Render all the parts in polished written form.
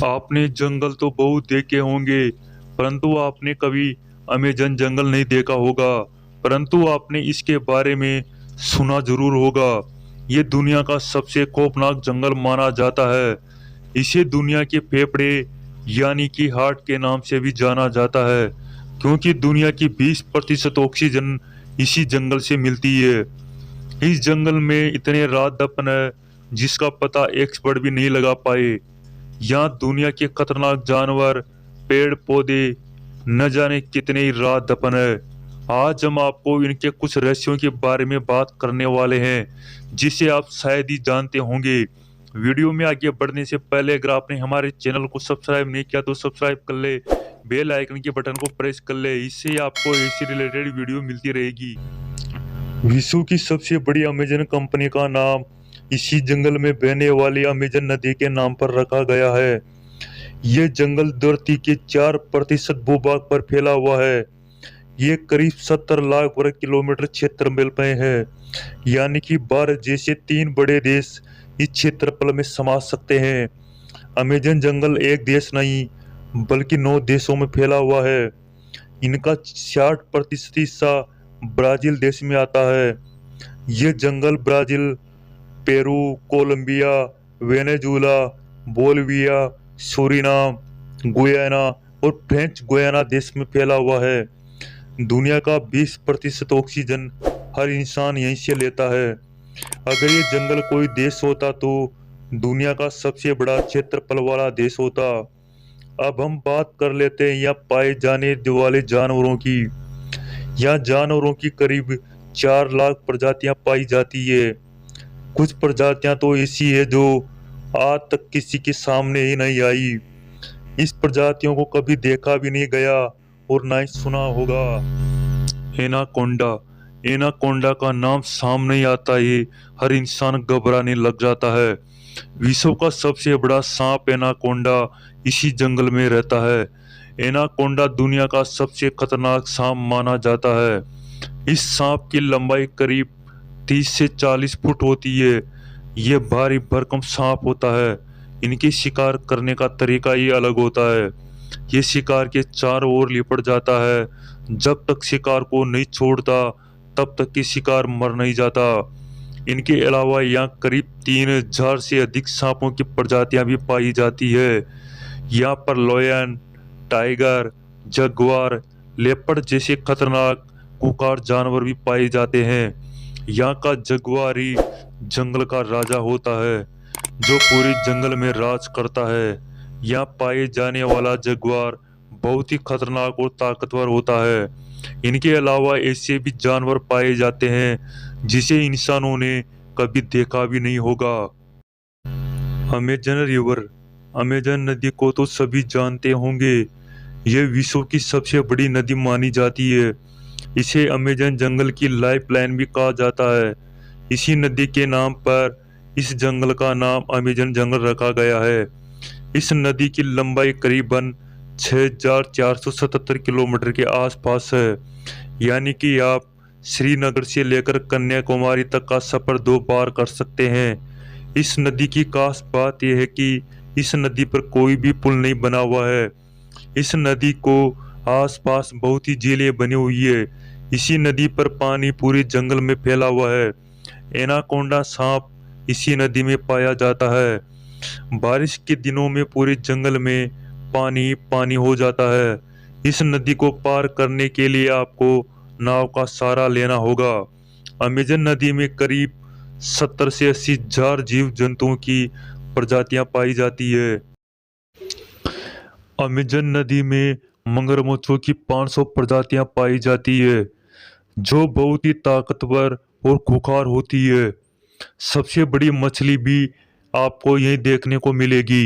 आपने जंगल तो बहुत देखे होंगे, परंतु आपने कभी अमेजन जंगल नहीं देखा होगा। परंतु आपने इसके बारे में सुना जरूर होगा। ये दुनिया का सबसे खौफनाक जंगल माना जाता है। इसे दुनिया के फेफड़े यानी कि हार्ट के नाम से भी जाना जाता है, क्योंकि दुनिया की 20% ऑक्सीजन इसी जंगल से मिलती है। इस जंगल में इतने रात दफन है जिसका पता एक्सपर्ट भी नहीं लगा पाए। यहाँ दुनिया के खतरनाक जानवर, पेड़ पौधे, न जाने कितने ही रात दफन है। आज हम आपको इनके कुछ रहस्यों के बारे में बात करने वाले हैं, जिसे आप शायद ही जानते होंगे। वीडियो में आगे बढ़ने से पहले अगर आपने हमारे चैनल को सब्सक्राइब नहीं किया तो सब्सक्राइब कर ले, बेल आइकन के बटन को प्रेस कर ले, इससे आपको ऐसी रिलेटेड वीडियो मिलती रहेगी। विश्व की सबसे बड़ी अमेजन कंपनी का नाम इसी जंगल में बहने वाली अमेजन नदी के नाम पर रखा गया है। ये जंगल धरती के 4% भूभाग पर फैला हुआ है। ये करीब 70 लाख वर्ग किलोमीटर क्षेत्र में है, यानी कि भारत जैसे 3 बड़े देश इस क्षेत्रफल में समा सकते हैं। अमेजन जंगल एक देश नहीं बल्कि 9 देशों में फैला हुआ है। इनका 60% हिस्सा ब्राजील देश में आता है। ये जंगल Brazil, Peru, Colombia, Venezuela, Bolivia, Suriname, Guyana और फ्रेंच गुयाना देश में फैला हुआ है। दुनिया का 20% ऑक्सीजन हर इंसान यहीं से लेता है। अगर ये जंगल कोई देश होता तो दुनिया का सबसे बड़ा क्षेत्रफल वाला देश होता। अब हम बात कर लेते हैं यहाँ पाए जाने वाले जानवरों की। यहाँ जानवरों की करीब 4 लाख प्रजातियां पाई जाती है। कुछ प्रजातियां तो ऐसी है जो आज तक किसी के सामने ही नहीं आई। इस प्रजातियों को कभी देखा भी नहीं गया और ना ही सुना होगा। एनाकोंडा। एनाकोंडा का नाम सामने ही आता ही हर इंसान घबराने लग जाता है। विश्व का सबसे बड़ा सांप एनाकोंडा इसी जंगल में रहता है। एनाकोंडा दुनिया का सबसे खतरनाक सांप माना जाता है। इस सांप की लंबाई करीब 30 से 40 फुट होती है। ये भारी भरकम सांप होता है। इनके शिकार करने का तरीका ही अलग होता है। ये शिकार के चारों ओर लिपट जाता है। जब तक शिकार को नहीं छोड़ता तब तक कि शिकार मर नहीं जाता। इनके अलावा यहाँ करीब 3000 से अधिक सांपों की प्रजातियां भी पाई जाती है। यहाँ पर लायन, टाइगर, जगुआर, लेपर्ड जैसे खतरनाक खूंखार जानवर भी पाए जाते हैं। यहाँ का जगुआर ही जंगल का राजा होता है, जो पूरे जंगल में राज करता है। यहाँ पाए जाने वाला जगुआर बहुत ही खतरनाक और ताकतवर होता है। इनके अलावा ऐसे भी जानवर पाए जाते हैं जिसे इंसानों ने कभी देखा भी नहीं होगा। Amazon river. अमेजन नदी को तो सभी जानते होंगे। यह विश्व की सबसे बड़ी नदी मानी जाती है। इसे अमेजन जंगल की लाइफलाइन भी कहा जाता है। इसी नदी के नाम पर इस जंगल का नाम अमेजन जंगल रखा गया है। इस नदी की लंबाई करीबन 6477 किलोमीटर के आसपास है, यानी कि आप श्रीनगर से लेकर कन्याकुमारी तक का सफर 2 बार कर सकते हैं। इस नदी की खास बात यह है कि इस नदी पर कोई भी पुल नहीं बना हुआ है। इस नदी को आसपास बहुत ही झीलें बनी हुई है। इसी नदी पर पानी पूरे जंगल में फैला हुआ है। एनाकोंडा सांप इसी नदी में पाया जाता है। बारिश के दिनों में पूरे जंगल में पानी पानी हो जाता है। इस नदी को पार करने के लिए आपको नाव का सहारा लेना होगा। अमेजन नदी में करीब 70 से 80 हजार जीव जंतुओं की प्रजातियां पाई जाती है। अमेजन नदी में मगरमच्छों की 500 प्रजातियां पाई जाती है, जो बहुत ही ताकतवर और खूंखार होती है। सबसे बड़ी मछली भी आपको यहीं देखने को मिलेगी।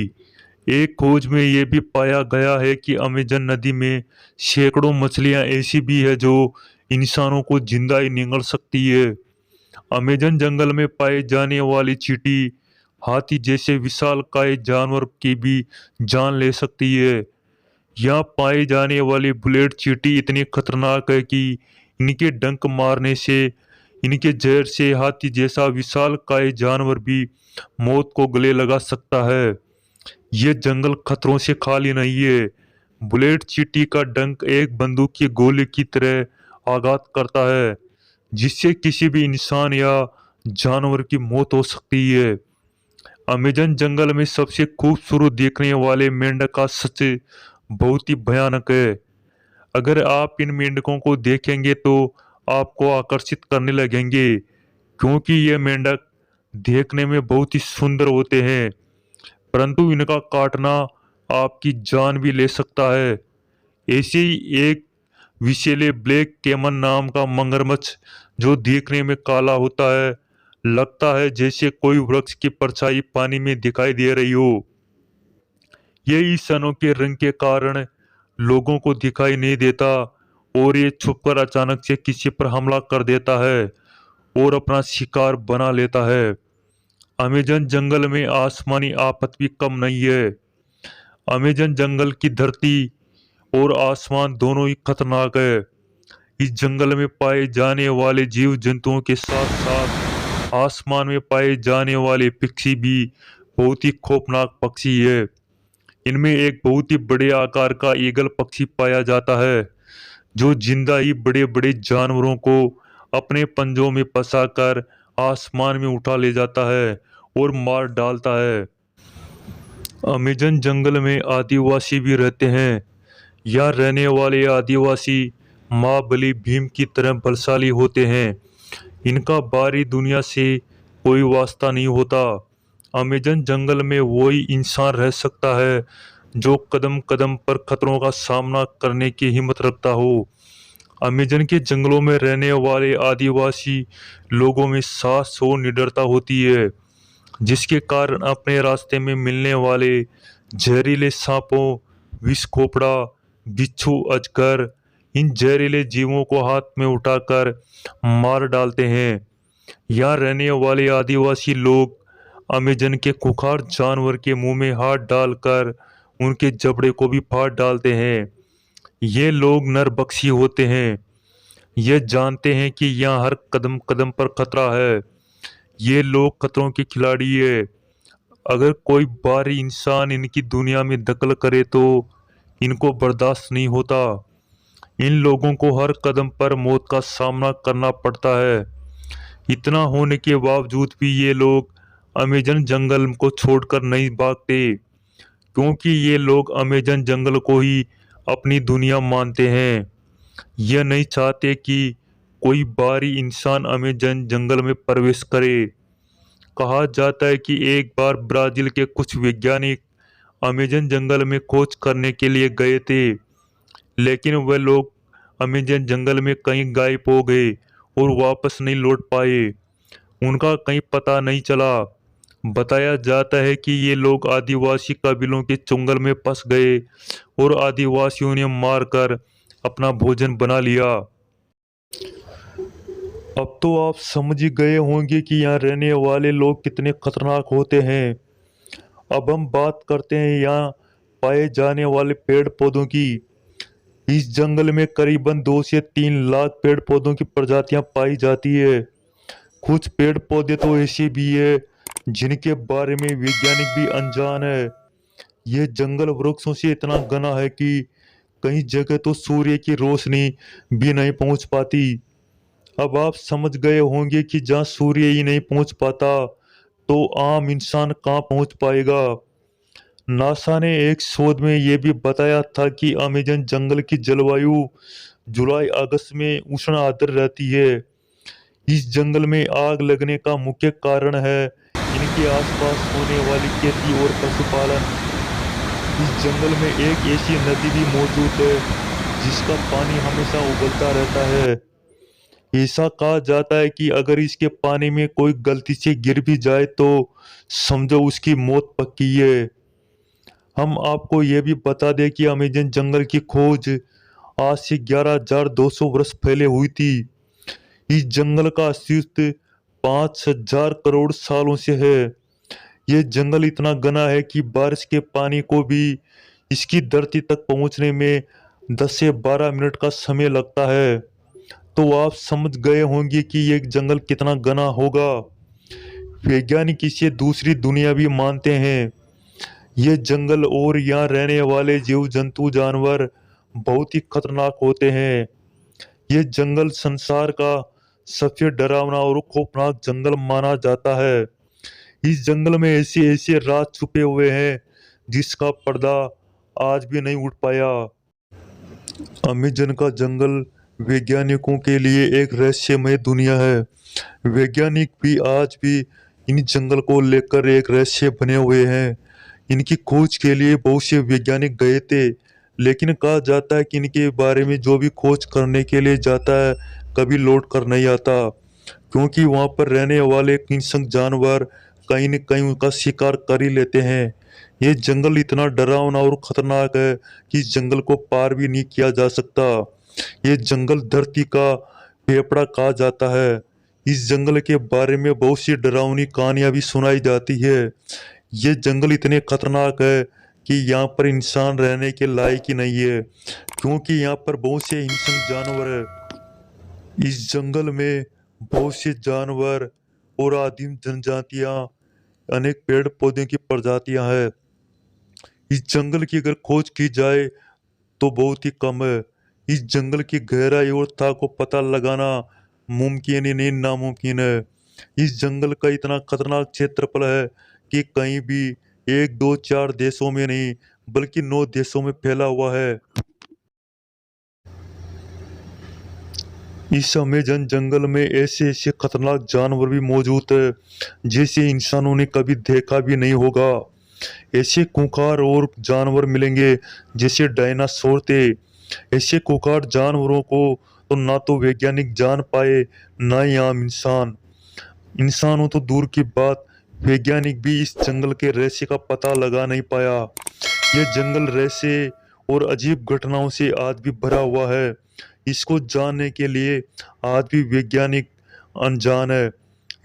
एक खोज में यह भी पाया गया है कि अमेजन नदी में सैकड़ों मछलियां ऐसी भी है जो इंसानों को जिंदा ही निगल सकती है। अमेजन जंगल में पाई जाने वाली चींटी हाथी जैसे विशालकाय जानवर की भी जान ले सकती है। यहाँ पाई जाने वाली बुलेट चींटी इतनी खतरनाक है कि इनके डंक मारने से, इनके जहर से हाथी जैसा विशालकाय जानवर भी मौत को गले लगा सकता है। ये जंगल खतरों से खाली नहीं है। बुलेट चींटी का डंक एक बंदूक की गोली की तरह आघात करता है, जिससे किसी भी इंसान या जानवर की मौत हो सकती है। अमेजन जंगल में सबसे खूबसूरत देखने वाले मेंढक का सच बहुत ही भयानक है। अगर आप इन मेंढकों को देखेंगे तो आपको आकर्षित करने लगेंगे, क्योंकि ये मेंढक देखने में बहुत ही सुंदर होते हैं, परंतु इनका काटना आपकी जान भी ले सकता है। ऐसे ही एक विषैले ब्लैक कैमन नाम का मगरमच्छ, जो देखने में काला होता है, लगता है जैसे कोई वृक्ष की परछाई पानी में दिखाई दे रही हो। ये इस अनोखे रंग के कारण लोगों को दिखाई नहीं देता और ये छुपकर अचानक से किसी पर हमला कर देता है और अपना शिकार बना लेता है। अमेजन जंगल में आसमानी आफत भी कम नहीं है। अमेजन जंगल की धरती और आसमान दोनों ही खतरनाक है। इस जंगल में पाए जाने वाले जीव जंतुओं के साथ साथ आसमान में पाए जाने वाले पक्षी भी बहुत ही खौफनाक पक्षी है। इनमें एक बहुत ही बड़े आकार का ईगल पक्षी पाया जाता है, जो जिंदा ही बड़े बड़े जानवरों को अपने पंजों में फंसाकर आसमान में उठा ले जाता है और मार डालता है। अमेजन जंगल में आदिवासी भी रहते हैं। यहाँ रहने वाले आदिवासी महाबली भीम की तरह बलशाली होते हैं। इनका बाहरी दुनिया से कोई वास्ता नहीं होता। अमेजन जंगल में वही इंसान रह सकता है जो कदम कदम पर खतरों का सामना करने की हिम्मत रखता हो। अमेजन के जंगलों में रहने वाले आदिवासी लोगों में साहस और निडरता होती है, जिसके कारण अपने रास्ते में मिलने वाले जहरीले सांपों, विष खोपड़ा, बिच्छू, अजगर, इन जहरीले जीवों को हाथ में उठाकर मार डालते हैं। यहाँ रहने वाले आदिवासी लोग अमेजन के खूंखार जानवर के मुंह में हाथ डालकर उनके जबड़े को भी फाड़ डालते हैं। ये लोग नरभक्षी होते हैं। ये जानते हैं कि यहाँ हर कदम कदम पर खतरा है। ये लोग खतरों के खिलाड़ी है। अगर कोई बाहरी इंसान इनकी दुनिया में दखल करे तो इनको बर्दाश्त नहीं होता। इन लोगों को हर कदम पर मौत का सामना करना पड़ता है। इतना होने के बावजूद भी ये लोग अमेजन जंगल को छोड़कर नहीं भागते, क्योंकि ये लोग अमेजन जंगल को ही अपनी दुनिया मानते हैं। यह नहीं चाहते कि कोई बाहरी इंसान अमेजन जंगल में प्रवेश करे। कहा जाता है कि एक बार ब्राजील के कुछ वैज्ञानिक अमेजन जंगल में खोज करने के लिए गए थे, लेकिन वह लोग अमेजन जंगल में कहीं गायब हो गए और वापस नहीं लौट पाए। उनका कहीं पता नहीं चला। बताया जाता है कि ये लोग आदिवासी कबीलों के चंगुल में फंस गए और आदिवासियों ने मारकर अपना भोजन बना लिया। अब तो आप समझ ही गए होंगे कि यहाँ रहने वाले लोग कितने खतरनाक होते हैं। अब हम बात करते हैं यहाँ पाए जाने वाले पेड़ पौधों की। इस जंगल में करीबन 2 से 3 लाख पेड़ पौधों की प्रजातियां पाई जाती है। कुछ पेड़ पौधे तो ऐसे भी है जिनके बारे में वैज्ञानिक भी अनजान है। यह जंगल वृक्षों से इतना घना है कि कई जगह तो सूर्य की रोशनी भी नहीं पहुंच पाती। अब आप समझ गए होंगे कि जहाँ सूर्य ही नहीं पहुंच पाता तो आम इंसान कहाँ पहुंच पाएगा। नासा ने एक शोध में यह भी बताया था कि अमेजन जंगल की जलवायु जुलाई अगस्त में उष्ण आर्द्र रहती है। इस जंगल में आग लगने का मुख्य कारण है इनके आसपास होने वाली खेती और पशुपालन। इस जंगल में एक ऐसी नदी भी मौजूद है जिसका पानी हमेशा उबलता रहता है। ऐसा कहा जाता है कि अगर इसके पानी में कोई गलती से गिर भी जाए तो समझो उसकी मौत पक्की है। हम आपको यह भी बता दें कि अमेजन जंगल की खोज आज से 11,200 वर्ष पहले हुई थी। इस जंगल का अस्तित्व 5,000 करोड़ सालों से है। यह जंगल इतना घना है कि बारिश के पानी को भी इसकी धरती तक पहुंचने में 10 से 12 मिनट का समय लगता है। तो आप समझ गए होंगे कि यह जंगल कितना घना होगा। वैज्ञानिक इसे दूसरी दुनिया भी मानते हैं। ये जंगल और यहाँ रहने वाले जीव जंतु जानवर बहुत ही खतरनाक होते हैं। ये जंगल संसार का सबसे डरावना और खौफनाक जंगल माना जाता है। इस जंगल में ऐसे ऐसे राज छुपे हुए हैं जिसका पर्दा आज भी नहीं उठ पाया। अमेजन का जंगल वैज्ञानिकों के लिए एक रहस्यमय दुनिया है। वैज्ञानिक भी आज भी इन जंगल को लेकर एक रहस्य बने हुए हैं। इनकी खोज के लिए बहुत से वैज्ञानिक गए थे, लेकिन कहा जाता है कि इनके बारे में जो भी खोज करने के लिए जाता है कभी लौट कर नहीं आता, क्योंकि वहां पर रहने वाले हिंसक जानवर कहीं न कहीं उनका शिकार कर ही लेते हैं। ये जंगल इतना डरावना और खतरनाक है कि इस जंगल को पार भी नहीं किया जा सकता। ये जंगल धरती का फेफड़ा कहा जाता है। इस जंगल के बारे में बहुत सी डरावनी कहानियां भी सुनाई जाती है। ये जंगल इतने खतरनाक है कि यहाँ पर इंसान रहने के लायक ही नहीं है, क्योंकि यहाँ पर बहुत से हिंसक जानवर है। इस जंगल में बहुत से जानवर और आदिम जनजातियां, अनेक पेड़ पौधे की प्रजातियां हैं। इस जंगल की अगर खोज की जाए तो बहुत ही कम है। इस जंगल की गहराई और था को पता लगाना मुमकिन ही नहीं, नामुमकिन है। इस जंगल का इतना खतरनाक क्षेत्रफल है कि कहीं भी एक दो चार देशों में नहीं बल्कि 9 देशों में फैला हुआ है। इस अमेजन जंगल में ऐसे ऐसे खतरनाक जानवर भी मौजूद है जिसे इंसानों ने कभी देखा भी नहीं होगा। ऐसे खूंखार और जानवर मिलेंगे जैसे डायनासोर थे। ऐसे खूंखार जानवरों को तो ना तो वैज्ञानिक जान पाए, ना ही आम इंसान। इंसानों तो दूर की बात, वैज्ञानिक भी इस जंगल के रहस्य का पता लगा नहीं पाया। यह जंगल रहस्य और अजीब घटनाओं से आज भी भरा हुआ है। इसको जानने के लिए आज भी वैज्ञानिक अनजान है।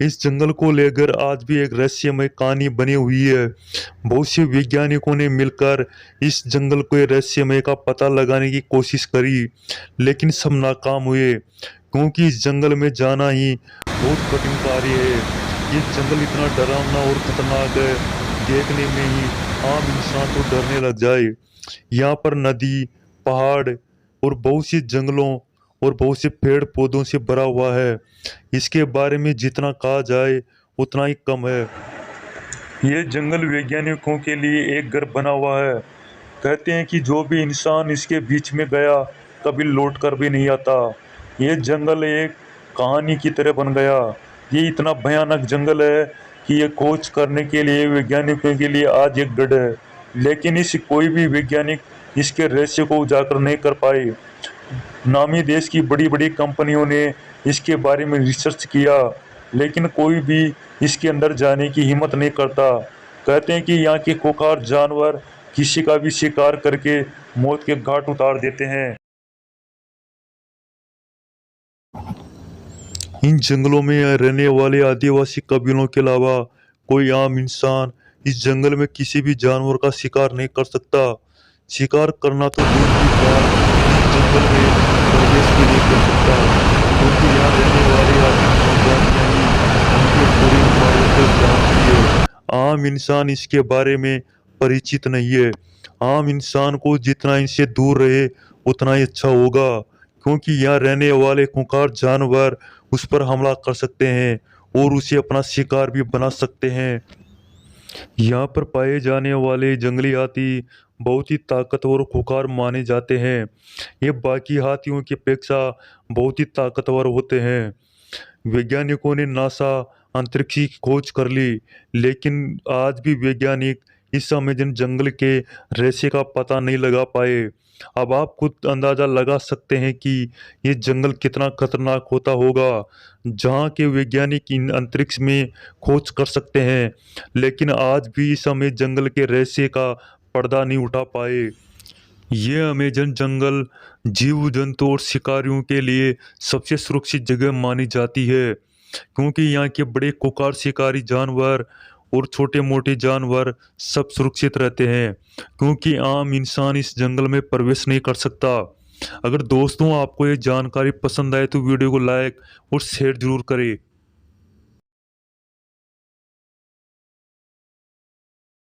इस जंगल को लेकर आज भी एक रहस्यमय कहानी बनी हुई है। बहुत से वैज्ञानिकों ने मिलकर इस जंगल के रहस्यमय का पता लगाने की कोशिश करी, लेकिन सब नाकाम हुए, क्योंकि इस जंगल में जाना ही बहुत कठिन कार्य है। ये जंगल इतना डरावना और खतरनाक है, देखने में ही आम इंसान तो डरने लग जाए। यहाँ पर नदी, पहाड़ और बहुत सी जंगलों और बहुत से पेड़ पौधों से भरा हुआ है। इसके बारे में जितना कहा जाए उतना ही कम है। ये जंगल वैज्ञानिकों के लिए एक घर बना हुआ है। कहते हैं कि जो भी इंसान इसके बीच में गया कभी लौट कर भी नहीं आता। ये जंगल एक कहानी की तरह बन गया। ये इतना भयानक जंगल है कि ये खोज करने के लिए वैज्ञानिकों के लिए आज एक गढ़ है, लेकिन इस कोई भी वैज्ञानिक इसके रहस्य को उजागर नहीं कर पाए। नामी देश की बड़ी बड़ी कंपनियों ने इसके बारे में रिसर्च किया, लेकिन कोई भी इसके अंदर जाने की हिम्मत नहीं करता। कहते हैं कि यहाँ के खूंखार जानवर किसी का भी शिकार करके मौत के घाट उतार देते हैं। इन जंगलों में रहने वाले आदिवासी कबीलों के अलावा कोई आम इंसान इस जंगल में किसी भी जानवर का शिकार नहीं कर सकता। शिकार करना तो दूर की बात, इस जंगल में प्रवेश भी नहीं कर सकता, क्योंकि यहाँ रहने वाले आदिम जनजातियाँ ही उनके पूरी उपायों को जानती है। आम इंसान इसके बारे में परिचित नहीं है। आम इंसान को जितना इनसे दूर रहे उतना ही अच्छा होगा, क्योंकि यहाँ रहने वाले खूंखार जानवर उस पर हमला कर सकते हैं और उसे अपना शिकार भी बना सकते हैं। यहाँ पर पाए जाने वाले जंगली हाथी बहुत ही ताकतवर और खुखार माने जाते हैं। ये बाकी हाथियों की अपेक्षा बहुत ही ताकतवर होते हैं। वैज्ञानिकों ने नासा अंतरिक्ष की खोज कर ली, लेकिन आज भी वैज्ञानिक इस अमेजन जंगल के रहस्य का पता नहीं लगा पाए। अब आप खुद अंदाजा लगा सकते हैं कि ये जंगल कितना खतरनाक होता होगा, जहाँ के वैज्ञानिक इन अंतरिक्ष में खोज कर सकते हैं, लेकिन आज भी इस अमेजन जंगल के रहस्य का पर्दा नहीं उठा पाए। ये अमेजन जंगल जीव जंतु और शिकारियों के लिए सबसे सुरक्षित जगह मानी जाती है, क्योंकि यहाँ के बड़े खुंखार शिकारी जानवर और छोटे मोटे जानवर सब सुरक्षित रहते हैं, क्योंकि आम इंसान इस जंगल में प्रवेश नहीं कर सकता। अगर दोस्तों आपको ये जानकारी पसंद आए तो वीडियो को लाइक और शेयर जरूर करें।